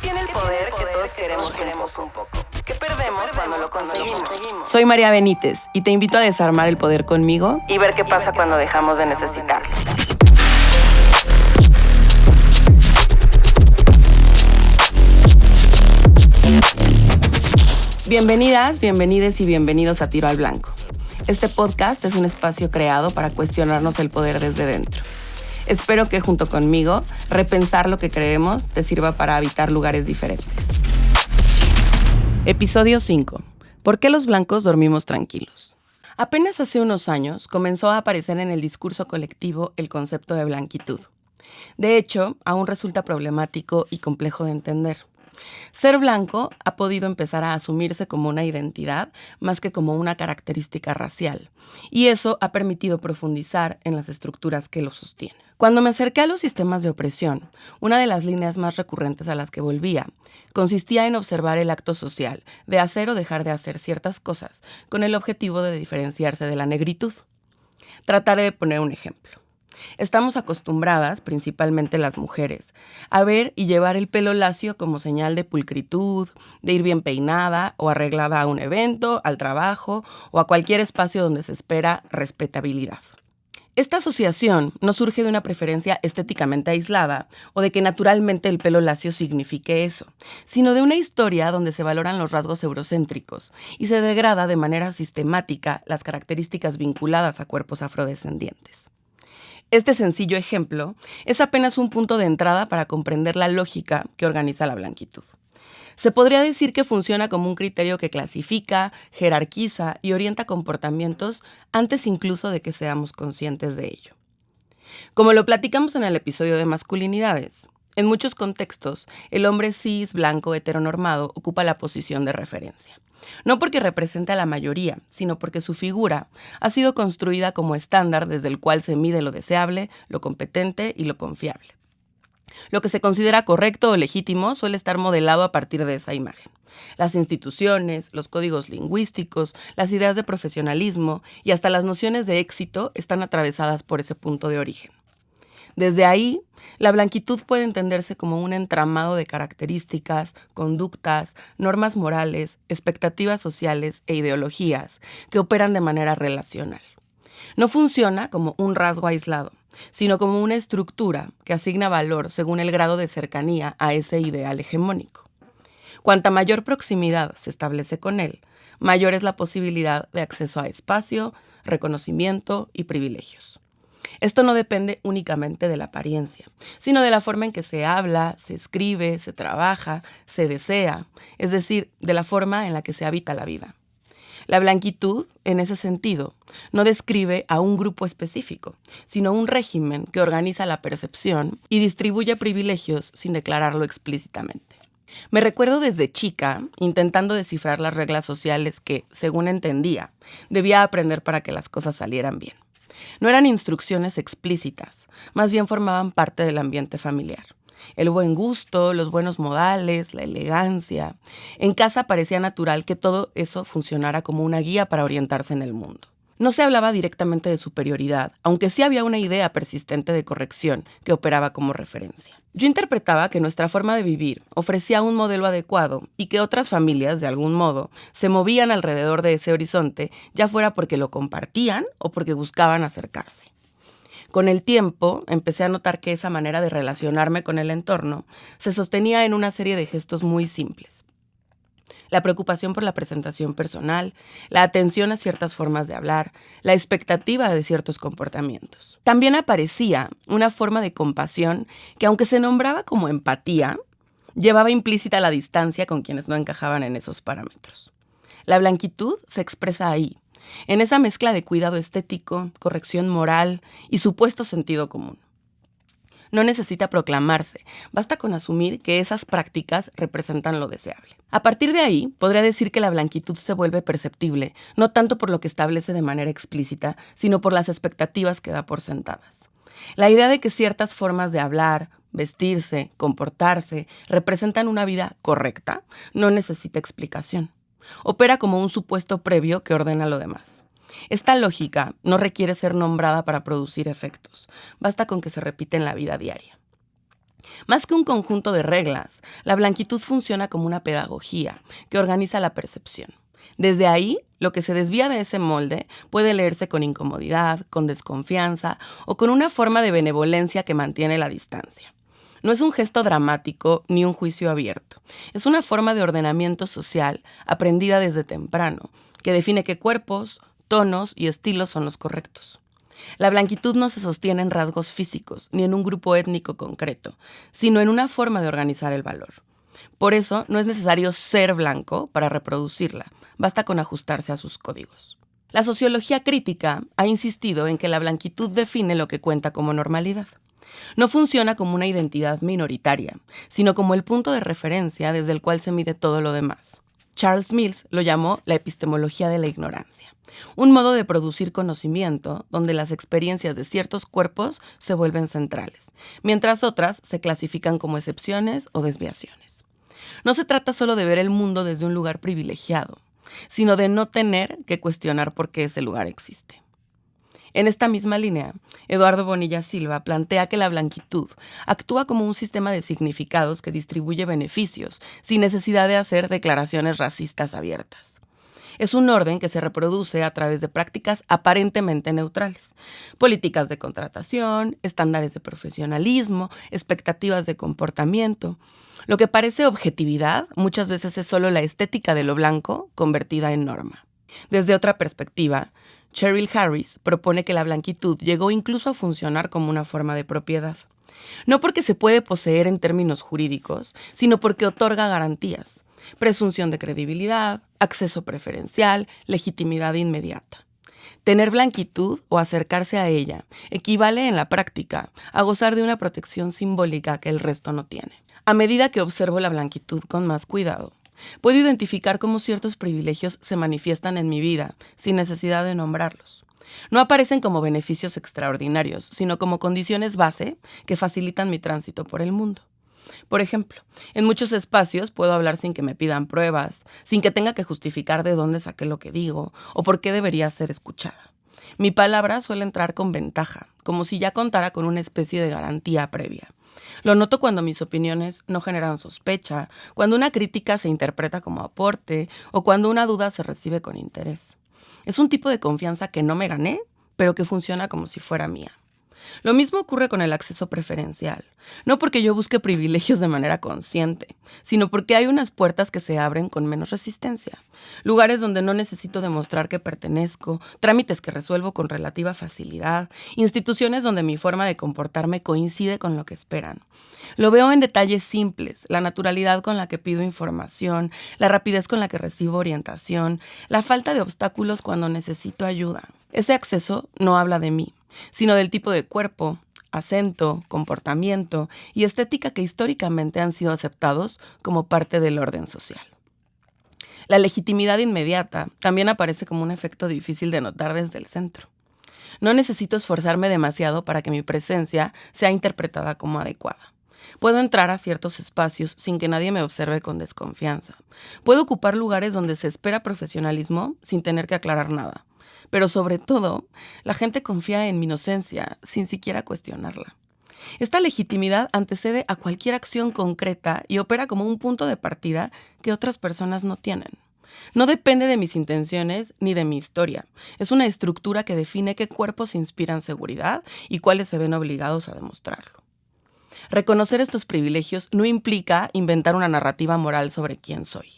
tiene el poder que todos queremos un poco? ¿Qué perdemos cuando lo conseguimos? Soy María Benítez y te invito a desarmar el poder conmigo Y ver qué pasa cuando dejamos de necesitarlo. Bienvenidas, bienvenides y bienvenidos a Tiro al Blanco. Este podcast es un espacio creado para cuestionarnos el poder desde dentro. Espero que junto conmigo, repensar lo que creemos te sirva para habitar lugares diferentes. Episodio 5. ¿Por qué los blancos dormimos tranquilos? Apenas hace unos años comenzó a aparecer en el discurso colectivo el concepto de blanquitud. De hecho, aún resulta problemático y complejo de entender. Ser blanco ha podido empezar a asumirse como una identidad más que como una característica racial, y eso ha permitido profundizar en las estructuras que lo sostienen. Cuando me acerqué a los sistemas de opresión, una de las líneas más recurrentes a las que volvía consistía en observar el acto social de hacer o dejar de hacer ciertas cosas con el objetivo de diferenciarse de la negritud. Trataré de poner un ejemplo. Estamos acostumbradas, principalmente las mujeres, a ver y llevar el pelo lacio como señal de pulcritud, de ir bien peinada o arreglada a un evento, al trabajo o a cualquier espacio donde se espera respetabilidad. Esta asociación no surge de una preferencia estéticamente aislada o de que naturalmente el pelo lacio signifique eso, sino de una historia donde se valoran los rasgos eurocéntricos y se degrada de manera sistemática las características vinculadas a cuerpos afrodescendientes. Este sencillo ejemplo es apenas un punto de entrada para comprender la lógica que organiza la blanquitud. Se podría decir que funciona como un criterio que clasifica, jerarquiza y orienta comportamientos antes incluso de que seamos conscientes de ello. Como lo platicamos en el episodio de masculinidades, en muchos contextos, el hombre cis, blanco, heteronormado ocupa la posición de referencia. No porque represente a la mayoría, sino porque su figura ha sido construida como estándar desde el cual se mide lo deseable, lo competente y lo confiable. Lo que se considera correcto o legítimo suele estar modelado a partir de esa imagen. Las instituciones, los códigos lingüísticos, las ideas de profesionalismo y hasta las nociones de éxito están atravesadas por ese punto de origen. Desde ahí, la blanquitud puede entenderse como un entramado de características, conductas, normas morales, expectativas sociales e ideologías que operan de manera relacional. No funciona como un rasgo aislado, sino como una estructura que asigna valor según el grado de cercanía a ese ideal hegemónico. Cuanta mayor proximidad se establece con él, mayor es la posibilidad de acceso a espacio, reconocimiento y privilegios. Esto no depende únicamente de la apariencia, sino de la forma en que se habla, se escribe, se trabaja, se desea, es decir, de la forma en la que se habita la vida. La blanquitud, en ese sentido, no describe a un grupo específico, sino un régimen que organiza la percepción y distribuye privilegios sin declararlo explícitamente. Me recuerdo desde chica intentando descifrar las reglas sociales que, según entendía, debía aprender para que las cosas salieran bien. No eran instrucciones explícitas, más bien formaban parte del ambiente familiar. El buen gusto, los buenos modales, la elegancia. En casa parecía natural que todo eso funcionara como una guía para orientarse en el mundo. No se hablaba directamente de superioridad, aunque sí había una idea persistente de corrección que operaba como referencia. Yo interpretaba que nuestra forma de vivir ofrecía un modelo adecuado y que otras familias, de algún modo, se movían alrededor de ese horizonte, ya fuera porque lo compartían o porque buscaban acercarse. Con el tiempo, empecé a notar que esa manera de relacionarme con el entorno se sostenía en una serie de gestos muy simples. La preocupación por la presentación personal, la atención a ciertas formas de hablar, la expectativa de ciertos comportamientos. También aparecía una forma de compasión que, aunque se nombraba como empatía, llevaba implícita la distancia con quienes no encajaban en esos parámetros. La blanquitud se expresa ahí, en esa mezcla de cuidado estético, corrección moral y supuesto sentido común. No necesita proclamarse, basta con asumir que esas prácticas representan lo deseable. A partir de ahí, podría decir que la blanquitud se vuelve perceptible, no tanto por lo que establece de manera explícita, sino por las expectativas que da por sentadas. La idea de que ciertas formas de hablar, vestirse, comportarse, representan una vida correcta, no necesita explicación. Opera como un supuesto previo que ordena lo demás. Esta lógica no requiere ser nombrada para producir efectos, basta con que se repita en la vida diaria. Más que un conjunto de reglas, la blanquitud funciona como una pedagogía que organiza la percepción. Desde ahí, lo que se desvía de ese molde puede leerse con incomodidad, con desconfianza o con una forma de benevolencia que mantiene la distancia. No es un gesto dramático ni un juicio abierto. Es una forma de ordenamiento social aprendida desde temprano, que define qué cuerpos, tonos y estilos son los correctos. La blanquitud no se sostiene en rasgos físicos ni en un grupo étnico concreto, sino en una forma de organizar el valor. Por eso no es necesario ser blanco para reproducirla, basta con ajustarse a sus códigos. La sociología crítica ha insistido en que la blanquitud define lo que cuenta como normalidad. No funciona como una identidad minoritaria, sino como el punto de referencia desde el cual se mide todo lo demás. Charles Mills lo llamó la epistemología de la ignorancia, un modo de producir conocimiento donde las experiencias de ciertos cuerpos se vuelven centrales, mientras otras se clasifican como excepciones o desviaciones. No se trata solo de ver el mundo desde un lugar privilegiado, sino de no tener que cuestionar por qué ese lugar existe. En esta misma línea, Eduardo Bonilla Silva plantea que la blanquitud actúa como un sistema de significados que distribuye beneficios sin necesidad de hacer declaraciones racistas abiertas. Es un orden que se reproduce a través de prácticas aparentemente neutrales, políticas de contratación, estándares de profesionalismo, expectativas de comportamiento. Lo que parece objetividad muchas veces es solo la estética de lo blanco convertida en norma. Desde otra perspectiva, Cheryl Harris propone que la blanquitud llegó incluso a funcionar como una forma de propiedad. No porque se puede poseer en términos jurídicos, sino porque otorga garantías, presunción de credibilidad, acceso preferencial, legitimidad inmediata. Tener blanquitud o acercarse a ella equivale en la práctica a gozar de una protección simbólica que el resto no tiene. A medida que observo la blanquitud con más cuidado, puedo identificar cómo ciertos privilegios se manifiestan en mi vida sin necesidad de nombrarlos. No aparecen como beneficios extraordinarios, sino como condiciones base que facilitan mi tránsito por el mundo. Por ejemplo, en muchos espacios puedo hablar sin que me pidan pruebas, sin que tenga que justificar de dónde saqué lo que digo o por qué debería ser escuchada. Mi palabra suele entrar con ventaja, como si ya contara con una especie de garantía previa. Lo noto cuando mis opiniones no generan sospecha, cuando una crítica se interpreta como aporte o cuando una duda se recibe con interés. Es un tipo de confianza que no me gané, pero que funciona como si fuera mía. Lo mismo ocurre con el acceso preferencial, no porque yo busque privilegios de manera consciente, sino porque hay unas puertas que se abren con menos resistencia, lugares donde no necesito demostrar que pertenezco, trámites que resuelvo con relativa facilidad, instituciones donde mi forma de comportarme coincide con lo que esperan. Lo veo en detalles simples, la naturalidad con la que pido información, la rapidez con la que recibo orientación, la falta de obstáculos cuando necesito ayuda. Ese acceso no habla de mí, sino del tipo de cuerpo, acento, comportamiento y estética que históricamente han sido aceptados como parte del orden social. La legitimidad inmediata también aparece como un efecto difícil de notar desde el centro. No necesito esforzarme demasiado para que mi presencia sea interpretada como adecuada. Puedo entrar a ciertos espacios sin que nadie me observe con desconfianza. Puedo ocupar lugares donde se espera profesionalismo sin tener que aclarar nada. Pero sobre todo, la gente confía en mi inocencia sin siquiera cuestionarla. Esta legitimidad antecede a cualquier acción concreta y opera como un punto de partida que otras personas no tienen. No depende de mis intenciones ni de mi historia. Es una estructura que define qué cuerpos inspiran seguridad y cuáles se ven obligados a demostrarlo. Reconocer estos privilegios no implica inventar una narrativa moral sobre quién soy.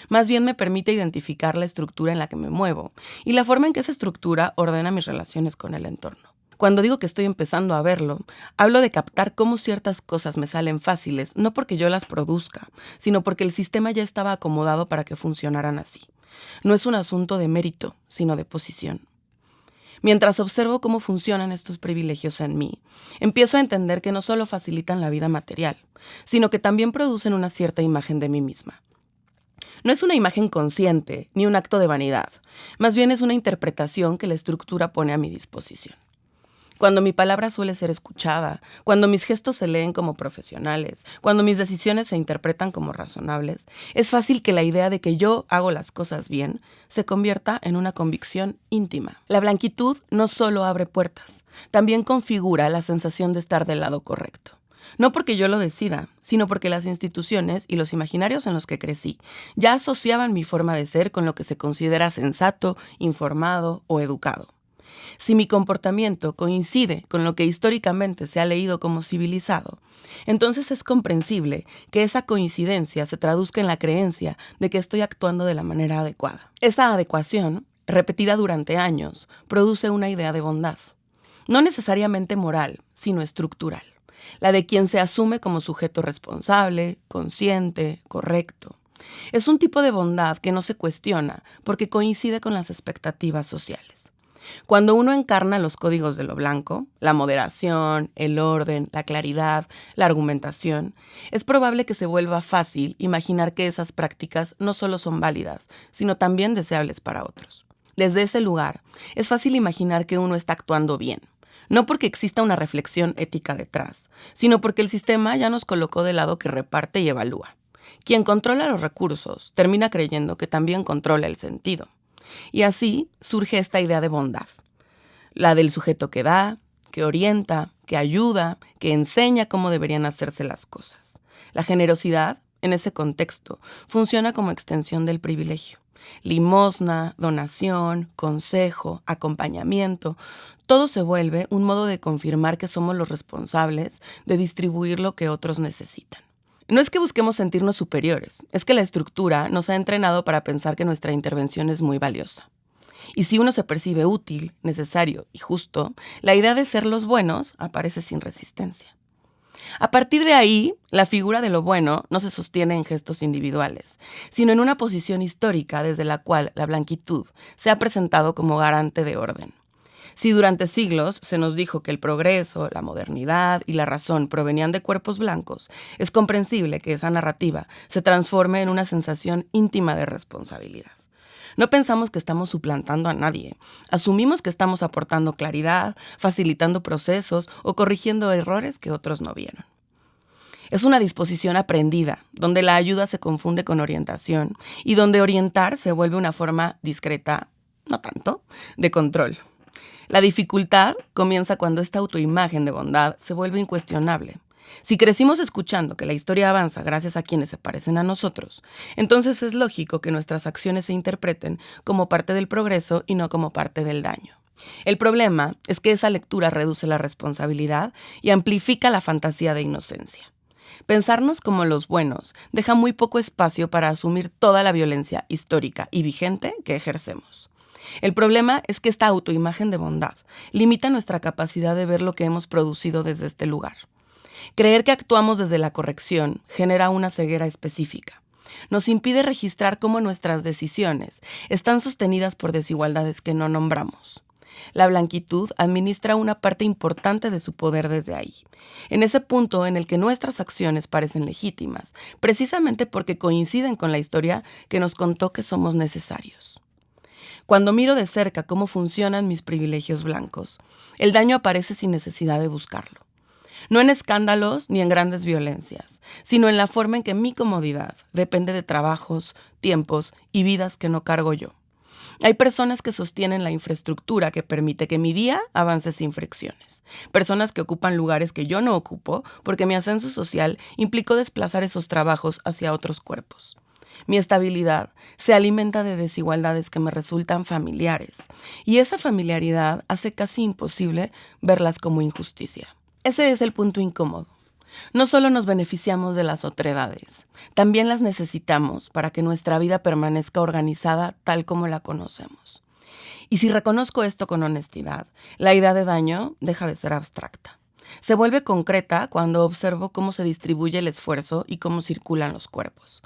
Más bien me permite identificar la estructura en la que me muevo y la forma en que esa estructura ordena mis relaciones con el entorno. Cuando digo que estoy empezando a verlo, hablo de captar cómo ciertas cosas me salen fáciles, no porque yo las produzca, sino porque el sistema ya estaba acomodado para que funcionaran así. No es un asunto de mérito, sino de posición. Mientras observo cómo funcionan estos privilegios en mí, empiezo a entender que no solo facilitan la vida material, sino que también producen una cierta imagen de mí misma. No es una imagen consciente ni un acto de vanidad, más bien es una interpretación que la estructura pone a mi disposición. Cuando mi palabra suele ser escuchada, cuando mis gestos se leen como profesionales, cuando mis decisiones se interpretan como razonables, es fácil que la idea de que yo hago las cosas bien se convierta en una convicción íntima. La blanquitud no solo abre puertas, también configura la sensación de estar del lado correcto. No porque yo lo decida, sino porque las instituciones y los imaginarios en los que crecí ya asociaban mi forma de ser con lo que se considera sensato, informado o educado. Si mi comportamiento coincide con lo que históricamente se ha leído como civilizado, entonces es comprensible que esa coincidencia se traduzca en la creencia de que estoy actuando de la manera adecuada. Esa adecuación, repetida durante años, produce una idea de bondad. No necesariamente moral, sino estructural. La de quien se asume como sujeto responsable, consciente, correcto. Es un tipo de bondad que no se cuestiona porque coincide con las expectativas sociales. Cuando uno encarna los códigos de lo blanco, la moderación, el orden, la claridad, la argumentación, es probable que se vuelva fácil imaginar que esas prácticas no solo son válidas, sino también deseables para otros. Desde ese lugar, es fácil imaginar que uno está actuando bien. No porque exista una reflexión ética detrás, sino porque el sistema ya nos colocó del lado que reparte y evalúa. Quien controla los recursos termina creyendo que también controla el sentido. Y así surge esta idea de bondad, la del sujeto que da, que orienta, que ayuda, que enseña cómo deberían hacerse las cosas. La generosidad, en ese contexto, funciona como extensión del privilegio. Limosna, donación, consejo, acompañamiento, todo se vuelve un modo de confirmar que somos los responsables de distribuir lo que otros necesitan. No es que busquemos sentirnos superiores, es que la estructura nos ha entrenado para pensar que nuestra intervención es muy valiosa. Y si uno se percibe útil, necesario y justo, la idea de ser los buenos aparece sin resistencia. A partir de ahí, la figura de lo bueno no se sostiene en gestos individuales, sino en una posición histórica desde la cual la blanquitud se ha presentado como garante de orden. Si durante siglos se nos dijo que el progreso, la modernidad y la razón provenían de cuerpos blancos, es comprensible que esa narrativa se transforme en una sensación íntima de responsabilidad. No pensamos que estamos suplantando a nadie. Asumimos que estamos aportando claridad, facilitando procesos o corrigiendo errores que otros no vieron. Es una disposición aprendida, donde la ayuda se confunde con orientación y donde orientar se vuelve una forma discreta, no tanto, de control. La dificultad comienza cuando esta autoimagen de bondad se vuelve incuestionable. Si crecimos escuchando que la historia avanza gracias a quienes se parecen a nosotros, entonces es lógico que nuestras acciones se interpreten como parte del progreso y no como parte del daño. El problema es que esa lectura reduce la responsabilidad y amplifica la fantasía de inocencia. Pensarnos como los buenos deja muy poco espacio para asumir toda la violencia histórica y vigente que ejercemos. El problema es que esta autoimagen de bondad limita nuestra capacidad de ver lo que hemos producido desde este lugar. Creer que actuamos desde la corrección genera una ceguera específica. Nos impide registrar cómo nuestras decisiones están sostenidas por desigualdades que no nombramos. La blanquitud administra una parte importante de su poder desde ahí, en ese punto en el que nuestras acciones parecen legítimas, precisamente porque coinciden con la historia que nos contó que somos necesarios. Cuando miro de cerca cómo funcionan mis privilegios blancos, el daño aparece sin necesidad de buscarlo. No en escándalos ni en grandes violencias, sino en la forma en que mi comodidad depende de trabajos, tiempos y vidas que no cargo yo. Hay personas que sostienen la infraestructura que permite que mi día avance sin fricciones. Personas que ocupan lugares que yo no ocupo porque mi ascenso social implicó desplazar esos trabajos hacia otros cuerpos. Mi estabilidad se alimenta de desigualdades que me resultan familiares, y esa familiaridad hace casi imposible verlas como injusticia. Ese es el punto incómodo. No solo nos beneficiamos de las otredades, también las necesitamos para que nuestra vida permanezca organizada tal como la conocemos. Y si reconozco esto con honestidad, la idea de daño deja de ser abstracta. Se vuelve concreta cuando observo cómo se distribuye el esfuerzo y cómo circulan los cuerpos.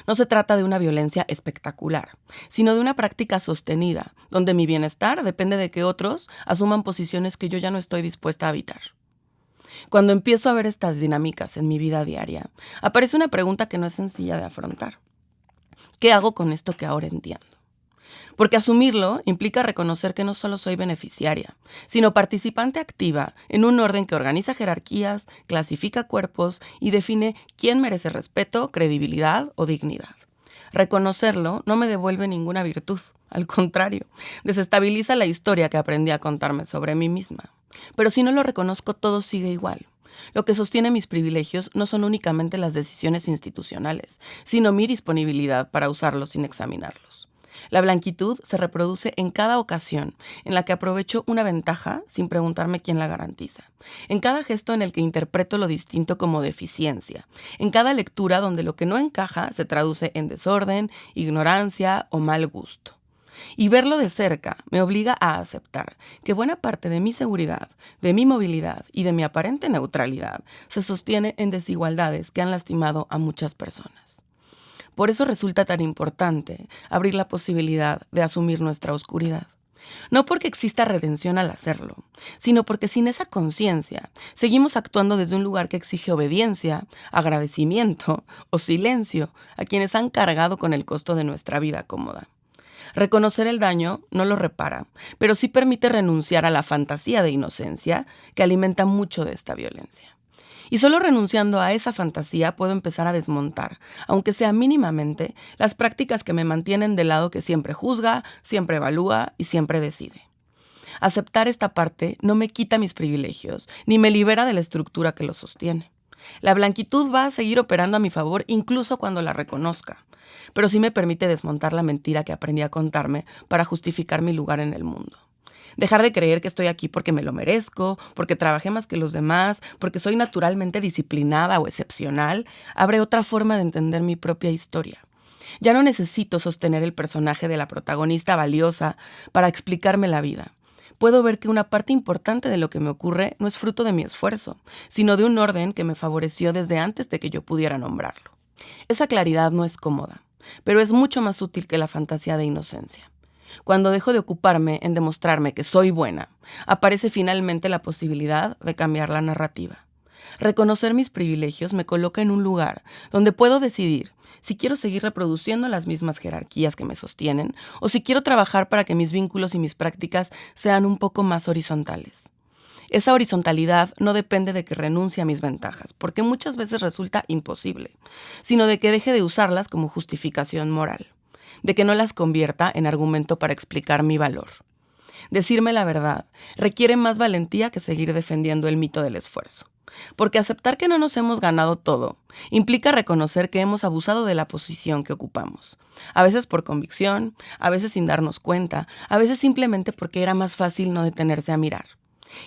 No se trata de una violencia espectacular, sino de una práctica sostenida, donde mi bienestar depende de que otros asuman posiciones que yo ya no estoy dispuesta a habitar. Cuando empiezo a ver estas dinámicas en mi vida diaria, aparece una pregunta que no es sencilla de afrontar. ¿Qué hago con esto que ahora entiendo? Porque asumirlo implica reconocer que no solo soy beneficiaria, sino participante activa en un orden que organiza jerarquías, clasifica cuerpos y define quién merece respeto, credibilidad o dignidad. Reconocerlo no me devuelve ninguna virtud, al contrario, desestabiliza la historia que aprendí a contarme sobre mí misma. Pero si no lo reconozco, todo sigue igual. Lo que sostiene mis privilegios no son únicamente las decisiones institucionales, sino mi disponibilidad para usarlos sin examinarlos. La blanquitud se reproduce en cada ocasión en la que aprovecho una ventaja sin preguntarme quién la garantiza, en cada gesto en el que interpreto lo distinto como deficiencia, en cada lectura donde lo que no encaja se traduce en desorden, ignorancia o mal gusto. Y verlo de cerca me obliga a aceptar que buena parte de mi seguridad, de mi movilidad y de mi aparente neutralidad se sostiene en desigualdades que han lastimado a muchas personas. Por eso resulta tan importante abrir la posibilidad de asumir nuestra oscuridad. No porque exista redención al hacerlo, sino porque sin esa conciencia seguimos actuando desde un lugar que exige obediencia, agradecimiento o silencio a quienes han cargado con el costo de nuestra vida cómoda. Reconocer el daño no lo repara, pero sí permite renunciar a la fantasía de inocencia que alimenta mucho de esta violencia. Y solo renunciando a esa fantasía puedo empezar a desmontar, aunque sea mínimamente, las prácticas que me mantienen del lado que siempre juzga, siempre evalúa y siempre decide. Aceptar esta parte no me quita mis privilegios, ni me libera de la estructura que los sostiene. La blanquitud va a seguir operando a mi favor incluso cuando la reconozca, pero sí me permite desmontar la mentira que aprendí a contarme para justificar mi lugar en el mundo. Dejar de creer que estoy aquí porque me lo merezco, porque trabajé más que los demás, porque soy naturalmente disciplinada o excepcional, abre otra forma de entender mi propia historia. Ya no necesito sostener el personaje de la protagonista valiosa para explicarme la vida. Puedo ver que una parte importante de lo que me ocurre no es fruto de mi esfuerzo, sino de un orden que me favoreció desde antes de que yo pudiera nombrarlo. Esa claridad no es cómoda, pero es mucho más útil que la fantasía de inocencia. Cuando dejo de ocuparme en demostrarme que soy buena, aparece finalmente la posibilidad de cambiar la narrativa. Reconocer mis privilegios me coloca en un lugar donde puedo decidir si quiero seguir reproduciendo las mismas jerarquías que me sostienen o si quiero trabajar para que mis vínculos y mis prácticas sean un poco más horizontales. Esa horizontalidad no depende de que renuncie a mis ventajas, porque muchas veces resulta imposible, sino de que deje de usarlas como justificación moral, de que no las convierta en argumento para explicar mi valor. Decirme la verdad requiere más valentía que seguir defendiendo el mito del esfuerzo, porque aceptar que no nos hemos ganado todo implica reconocer que hemos abusado de la posición que ocupamos, a veces por convicción, a veces sin darnos cuenta, a veces simplemente porque era más fácil no detenerse a mirar.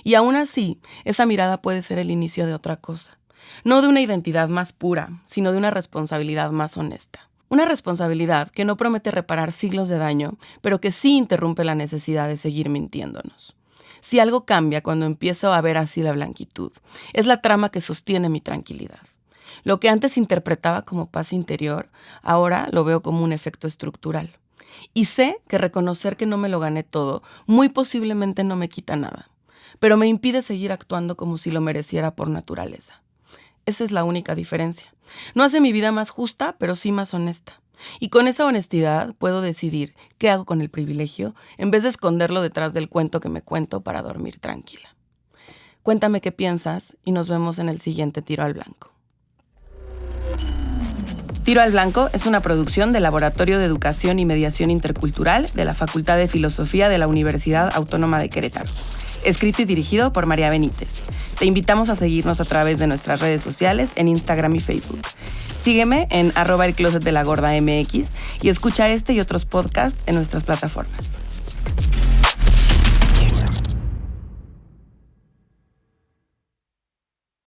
Y aún así, esa mirada puede ser el inicio de otra cosa, no de una identidad más pura, sino de una responsabilidad más honesta. Una responsabilidad que no promete reparar siglos de daño, pero que sí interrumpe la necesidad de seguir mintiéndonos. Si algo cambia cuando empiezo a ver así la blanquitud, es la trama que sostiene mi tranquilidad. Lo que antes interpretaba como paz interior, ahora lo veo como un efecto estructural. Y sé que reconocer que no me lo gané todo, muy posiblemente no me quita nada, pero me impide seguir actuando como si lo mereciera por naturaleza. Esa es la única diferencia. No hace mi vida más justa, pero sí más honesta. Y con esa honestidad puedo decidir qué hago con el privilegio en vez de esconderlo detrás del cuento que me cuento para dormir tranquila. Cuéntame qué piensas y nos vemos en el siguiente Tiro al Blanco. Tiro al Blanco es una producción del Laboratorio de Educación y Mediación Intercultural de la Facultad de Filosofía de la Universidad Autónoma de Querétaro. Escrito y dirigido por María Benítez. Te invitamos a seguirnos a través de nuestras redes sociales en Instagram y Facebook. Sígueme en @elclosetdelagordamx y escucha este y otros podcasts en nuestras plataformas.